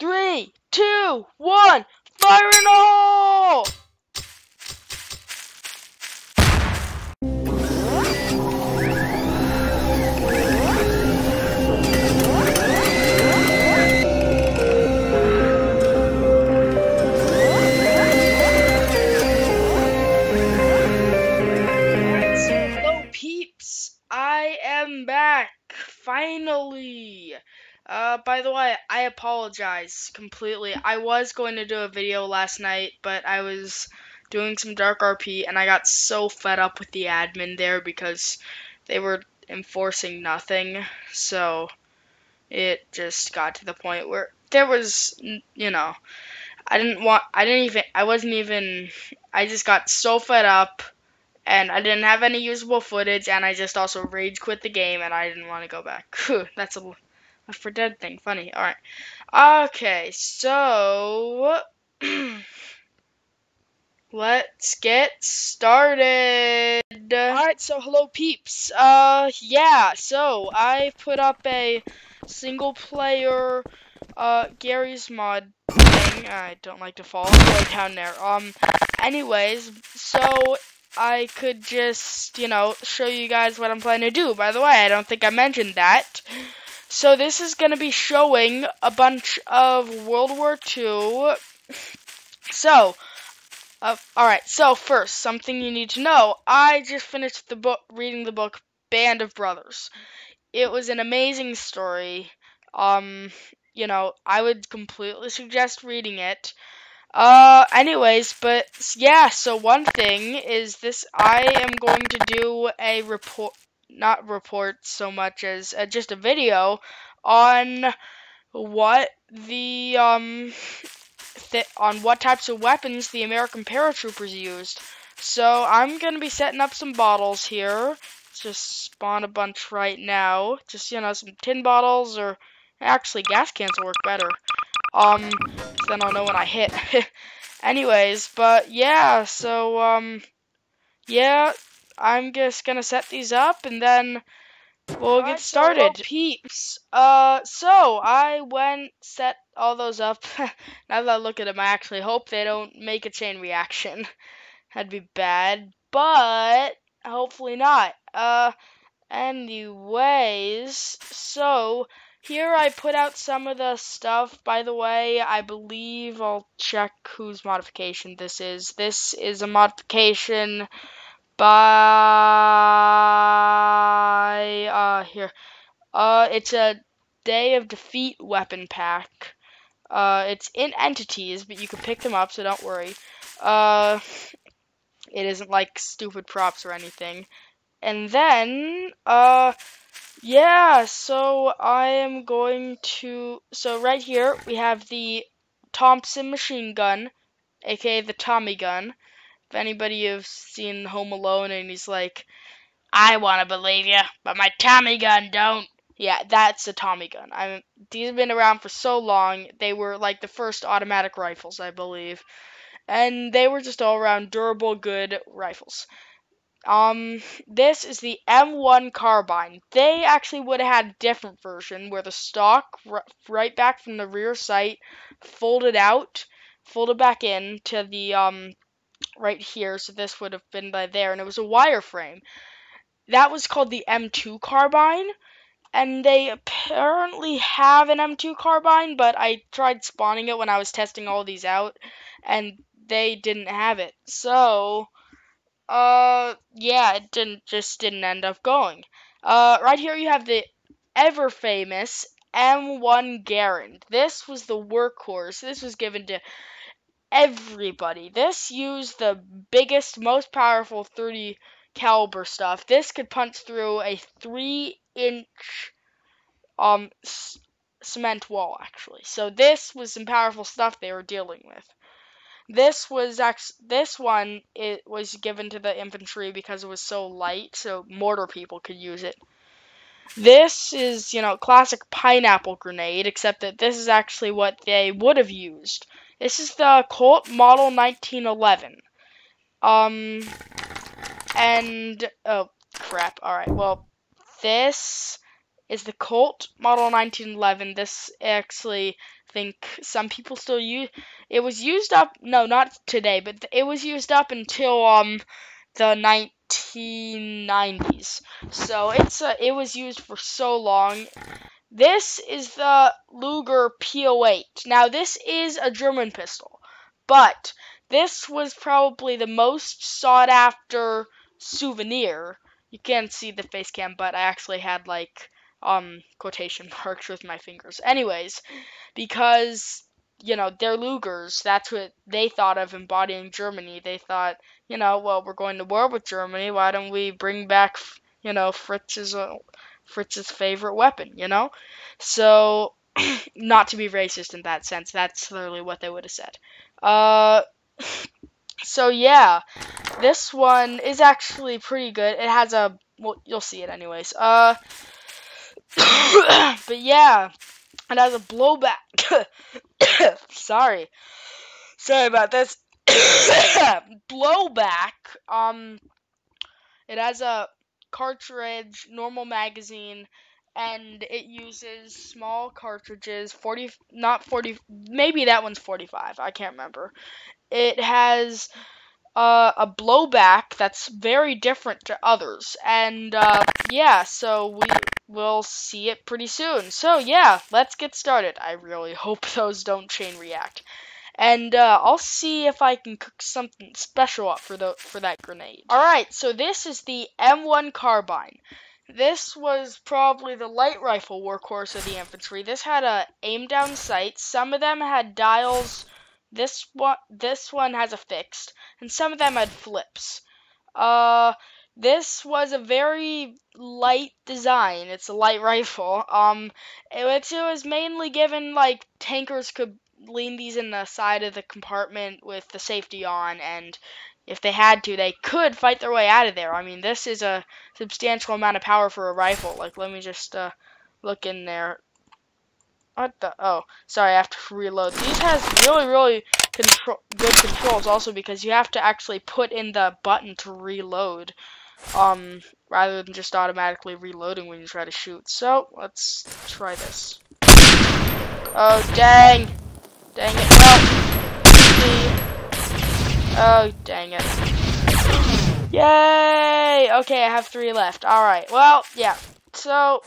3, 2, 1, fire in the hole! Hello peeps, I am back, finally. By the way, I apologize completely. I was going to do a video last night, but I was doing some Dark RP, and I got so fed up with the admin there because they were enforcing nothing, so it just got to the point where there was, I just got so fed up, and I didn't have any usable footage, and I just also rage quit the game, and I didn't want to go back. That's a Left 4 Dead thing. Funny. Alright. Okay, so let's get started. Alright, so hello peeps. Yeah, so I put up a single player Gary's mod thing. I don't like to fall down there. Anyways, so I could just, show you guys what I'm planning to do. By the way, I don't think I mentioned that. So this is going to be showing a bunch of World War II. So, alright, so first, something you need to know. I just finished reading the book Band of Brothers. It was an amazing story. I would completely suggest reading it. Anyways, but yeah, so one thing is this, I am going to do a not report so much as just a video on what the, on what types of weapons the American paratroopers used. So I'm going to be setting up some bottles here. Let's just spawn a bunch right now. Just, some tin bottles, or actually gas cans will work better. So then I'll know when I hit. Anyways, but yeah, so, yeah, I'm just gonna set these up, and then we'll get started. So, peeps, so I set all those up. Now that I look at them, I actually hope they don't make a chain reaction. That'd be bad, but hopefully not. Anyways, so here I put out some of the stuff. By the way, I believe I'll check whose modification this is. This is a modification by, it's a Day of Defeat weapon pack. It's in entities, but you can pick them up, so don't worry. It isn't like stupid props or anything. And then, yeah, so I am going to, so right here we have the Thompson machine gun, aka the Tommy gun. If anybody has seen Home Alone and he's like, I want to believe you, but my Tommy gun don't. Yeah, that's a Tommy gun. These have been around for so long. They were like the first automatic rifles, I believe. And they were just all around durable, good rifles. This is the M1 carbine. They actually would have had a different version where the stock right back from the rear sight folded back in to the, right here. So this would have been by there, and it was a wireframe. That was called the M2 carbine, and they apparently have an M2 carbine, but I tried spawning it when I was testing all these out, and they didn't have it. So, yeah, it didn't end up going. Right here you have the ever famous M1 Garand. This was the workhorse. This was given to everybody. This used the biggest, most powerful 30 caliber stuff. This could punch through a 3-inch cement wall, actually. So this was some powerful stuff they were dealing with. This one it was given to the infantry because it was so light, so mortar people could use it. This is, classic pineapple grenade, except that this is actually what they would have used. This is the Colt Model 1911. And, oh, crap. Alright, well, this is the Colt Model 1911. This actually, I think some people still use. It was used up. No, not today, but it was used up until the 1990s. So it was used for so long. This is the Luger P08. Now this is a German pistol, but this was probably the most sought after souvenir. You can't see the face cam, but I actually had like quotation marks with my fingers. Anyways, because they're Lugers, that's what they thought of embodying Germany. They thought, well, we're going to war with Germany, why don't we bring back Fritz's favorite weapon, So, not to be racist in that sense, that's literally what they would have said. So yeah, this one is actually pretty good. It has well, you'll see it anyways. But yeah, it has a blowback. Sorry about this. Blowback. It has a cartridge, normal magazine, and it uses small cartridges, 40, not 40, maybe that one's 45, I can't remember. It has a blowback that's very different to others, and yeah, so we will see it pretty soon. So yeah, let's get started. I really hope those don't chain react. And I'll see if I can cook something special up for that grenade. Alright, so this is the M1 carbine. This was probably the light rifle workhorse of the infantry. This had a aim down sight. Some of them had dials. This one has a fixed, and some of them had flips. This was a very light design. It's a light rifle. It was mainly given like tankers could lean these in the side of the compartment with the safety on, and if they had to, they could fight their way out of there. I mean, this is a substantial amount of power for a rifle. Like, let me just look in there. What the? Oh, sorry, I have to reload. These has really good controls also, because you have to actually put in the button to reload, rather than just automatically reloading when you try to shoot. So, let's try this. Oh, dang. Dang it. Well, oh, dang it. Yay! Okay, I have 3 left. Alright, well, yeah. So,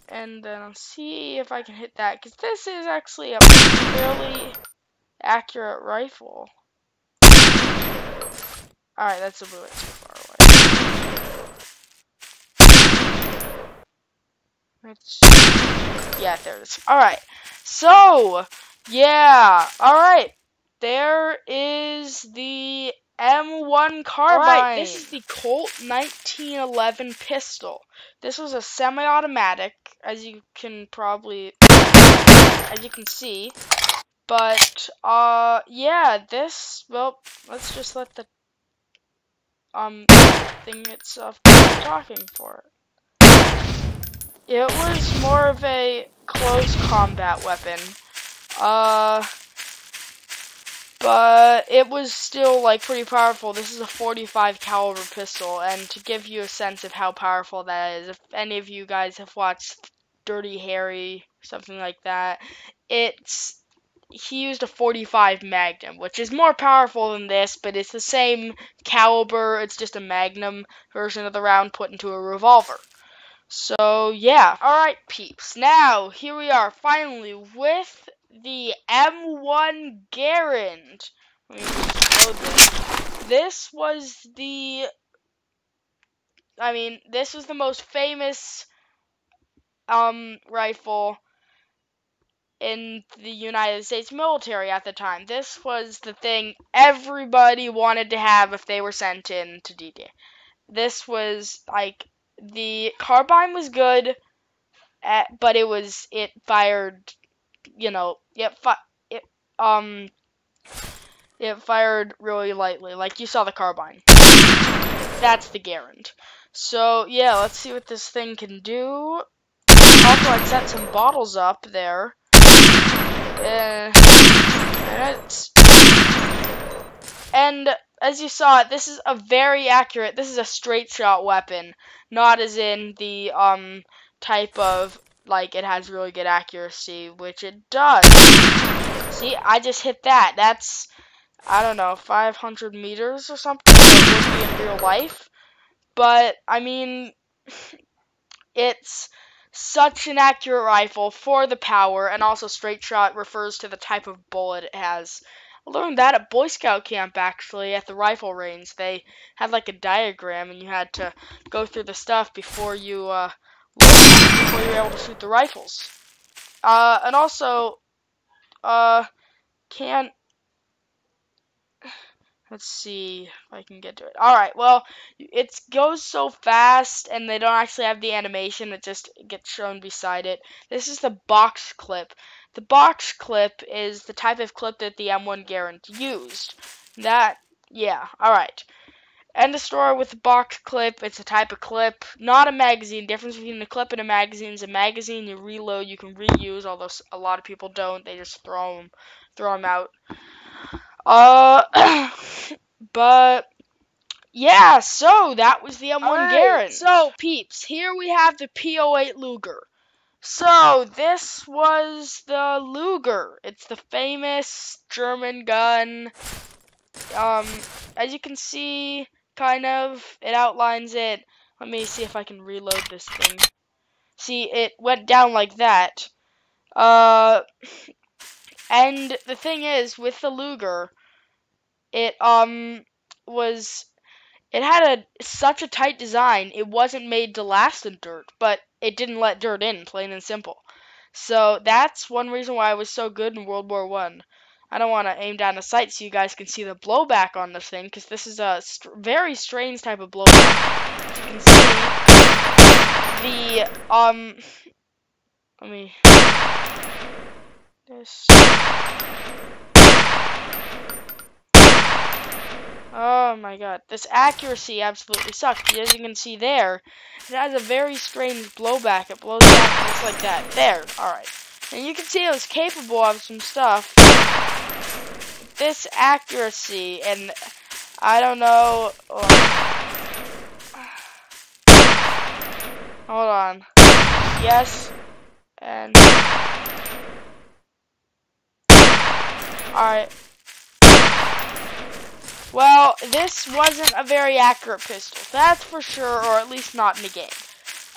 and then I'll see if I can hit that, because this is actually a fairly accurate rifle. Alright, that's a little bit too far away. Yeah, there it is. Alright, so, yeah, alright. There is the M1 carbine. Alright, this is the Colt 1911 pistol. This was a semi-automatic, as you can see. But, yeah, well, let's just let the, thing itself do the talking for it. It was more of a close combat weapon. But it was still, like, pretty powerful. This is a 45 caliber pistol, and to give you a sense of how powerful that is, if any of you guys have watched Dirty Harry, something like that, he used a 45 Magnum, which is more powerful than this, but it's the same caliber. It's just a Magnum version of the round put into a revolver. So, yeah. Alright, peeps. Now, here we are, finally, with the M1 Garand. Let me just load this. This was the most famous rifle in the United States military at the time. This was the thing everybody wanted to have if they were sent in to D-Day. This was, like, the carbine was good, but it fired, it fired really lightly. Like, you saw the carbine. That's the Garand. So, yeah, let's see what this thing can do. Also, I set some bottles up there. And as you saw, this is a very accurate, this is a straight shot weapon, not as in the type of like, it has really good accuracy, which it does. See, I just hit that. That's, I don't know, 500 meters or something. It would be in real life. But, I mean, it's such an accurate rifle for the power, and also straight shot refers to the type of bullet it has. I learned that at Boy Scout camp, actually, at the rifle range. They had like a diagram, and you had to go through the stuff before you were able to shoot the rifles. And also, can't. Let's see if I can get to it. Alright, well, it goes so fast, and they don't actually have the animation. It just gets shown beside it. This is the box clip. The box clip is the type of clip that the M1 Garand used. Yeah, alright. End of story with the box clip. It's a type of clip, not a magazine. Difference between a clip and a magazine is a magazine you reload, you can reuse, although a lot of people don't. They just throw them out. But yeah, so that was the M1 Garand. So peeps, here we have the P08 Luger. So this was the Luger. It's the famous German gun. As you can see, kind of, it outlines it. Let me see if I can reload this thing. See, it went down like that. And the thing is, with the Luger, it had such a tight design, it wasn't made to last in dirt, but it didn't let dirt in, plain and simple. So that's one reason why it was so good in World War I. I don't want to aim down the sight so you guys can see the blowback on this thing, because this is a very strange type of blowback. As you can see, let me, this. Oh my god, this accuracy absolutely sucks. As you can see there, it has a very strange blowback. It blows back just like that. There, alright. And you can see it was capable of some stuff. This accuracy, and I don't know. Hold on. Yes, and. Alright. Well, this wasn't a very accurate pistol, that's for sure, or at least not in the game.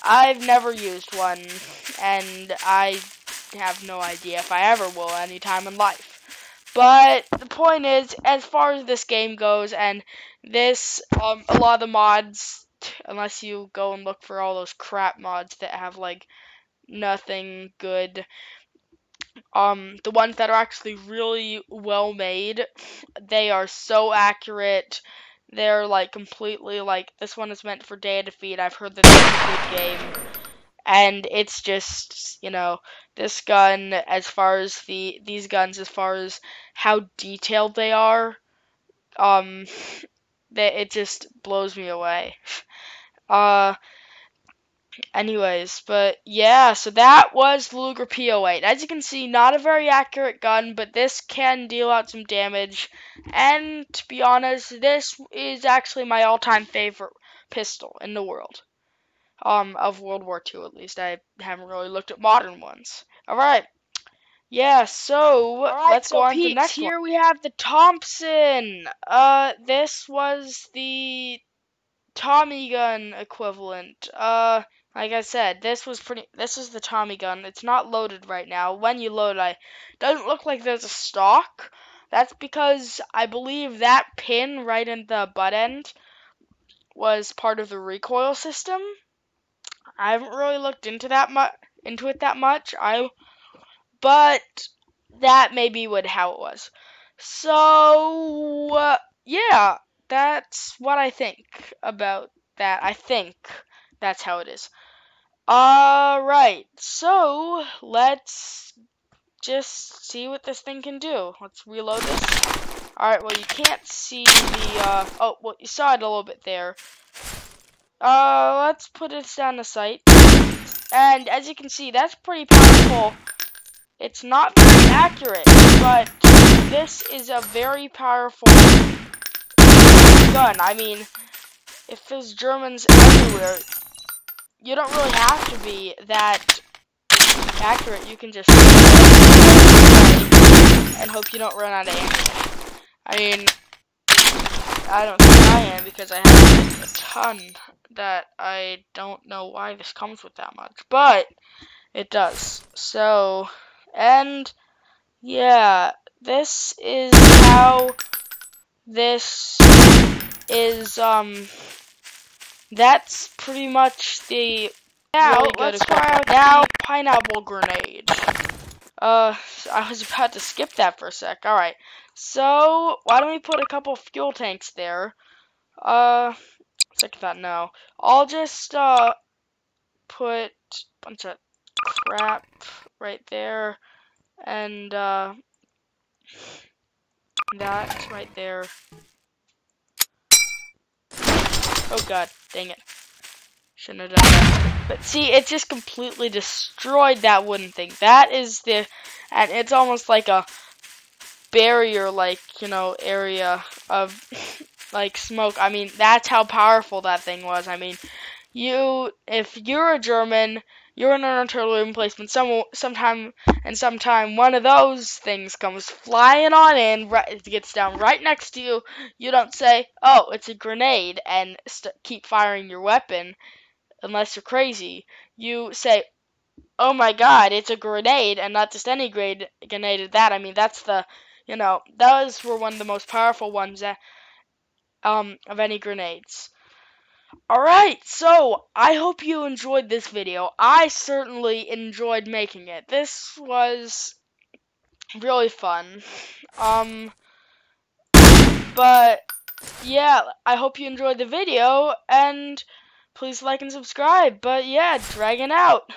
I've never used one, and I have no idea if I ever will anytime in life. But the point is, as far as this game goes, and this, a lot of the mods, unless you go and look for all those crap mods that have, like, nothing good, the ones that are actually really well made, they are so accurate. They're like completely like, this one is meant for Day of Defeat. I've heard that it's a good game, and it's just, you know, this gun, as far as these guns, as far as how detailed they are, it just blows me away. Anyways, but yeah, so that was the Luger P08. As you can see, not a very accurate gun, but this can deal out some damage. And to be honest, this is actually my all-time favorite pistol in the world. Of World War II at least. I haven't really looked at modern ones. Alright. Yeah, so let's go on to the next one. Here we have the Thompson. This was the Tommy gun equivalent. Like I said, this is the Tommy gun. It's not loaded right now. When you load it, doesn't look like there's a stock. That's because I believe that pin right in the butt end was part of the recoil system. I haven't really looked into it that much. But that may be how it was. So yeah, that's what I think about that. I think that's how it is. Alright, so let's just see what this thing can do. Let's reload this. Alright, well, you can't see the, oh, well, you saw it a little bit there. Let's put it down to sight. And as you can see, that's pretty powerful. It's not very accurate, but this is a very powerful gun. I mean, if there's Germans everywhere, you don't really have to be that accurate, you can just and hope you don't run out of ammo. I mean, I don't think I am because I have a ton that I don't know why this comes with that much, but it does. So, and yeah, this is how this is, that's pretty much the really good equipment. Now, pineapple grenade. I was about to skip that for a sec. Alright, so why don't we put a couple fuel tanks there? Check that now. I'll just, put a bunch of crap right there, and, that right there. Oh god, dang it. Shouldn't have done that. But see, it just completely destroyed that wooden thing. That is and it's almost like a barrier, like, you know, area of, like, smoke. I mean, that's how powerful that thing was. I mean, if you're a German, you're in an artillery emplacement, sometime one of those things comes flying on in, it gets down right next to you, you don't say, oh, it's a grenade, and keep firing your weapon, unless you're crazy. You say, oh my god, it's a grenade, and not just any grenade at that. I mean, that's the, you know, those were one of the most powerful ones of any grenades. Alright, so I hope you enjoyed this video. I certainly enjoyed making it. This was really fun. But yeah, I hope you enjoyed the video, and please like and subscribe. But yeah, Dragon out.